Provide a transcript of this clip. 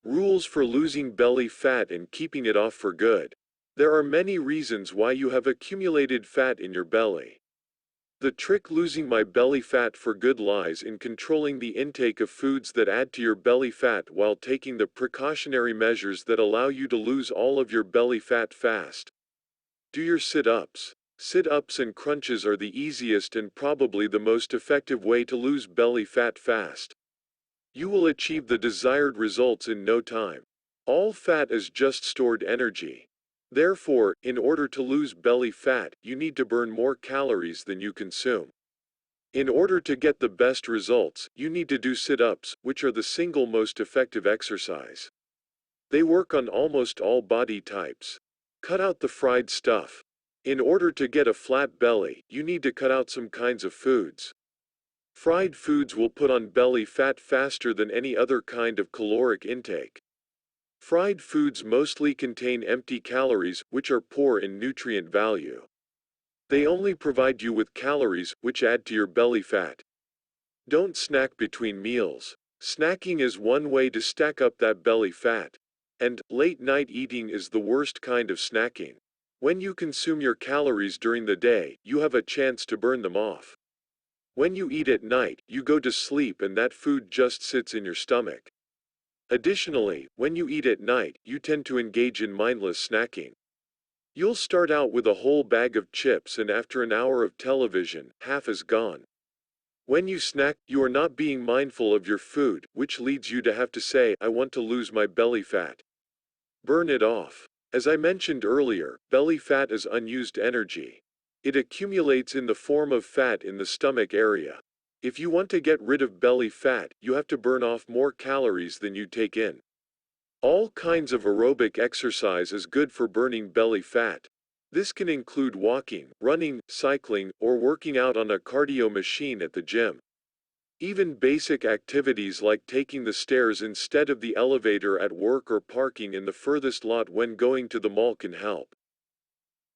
Rules for losing belly fat and keeping it off for good. There are many reasons why you have accumulated fat in your belly. The trick losing my belly fat for good lies in controlling the intake of foods that add to your belly fat while taking the precautionary measures that allow you to lose all of your belly fat fast. Do your sit-ups. Sit-ups and crunches are the easiest and probably the most effective way to lose belly fat fast. You will achieve the desired results in no time. All fat is just stored energy. Therefore, in order to lose belly fat, you need to burn more calories than you consume. In order to get the best results, you need to do sit-ups, which are the single most effective exercise. They work on almost all body types. Cut out the fried stuff. In order to get a flat belly, you need to cut out some kinds of foods. Fried foods will put on belly fat faster than any other kind of caloric intake. Fried foods mostly contain empty calories, which are poor in nutrient value. They only provide you with calories, which add to your belly fat. Don't snack between meals. Snacking is one way to stack up that belly fat. And late night eating is the worst kind of snacking. When you consume your calories during the day, you have a chance to burn them off. When you eat at night, you go to sleep and that food just sits in your stomach. Additionally, when you eat at night, you tend to engage in mindless snacking. You'll start out with a whole bag of chips and after an hour of television, half is gone. When you snack, you are not being mindful of your food, which leads you to have to say, "I want to lose my belly fat." Burn it off. As I mentioned earlier, belly fat is unused energy. It accumulates in the form of fat in the stomach area. If you want to get rid of belly fat, you have to burn off more calories than you take in. All kinds of aerobic exercise is good for burning belly fat. This can include walking, running, cycling, or working out on a cardio machine at the gym. Even basic activities like taking the stairs instead of the elevator at work or parking in the furthest lot when going to the mall can help.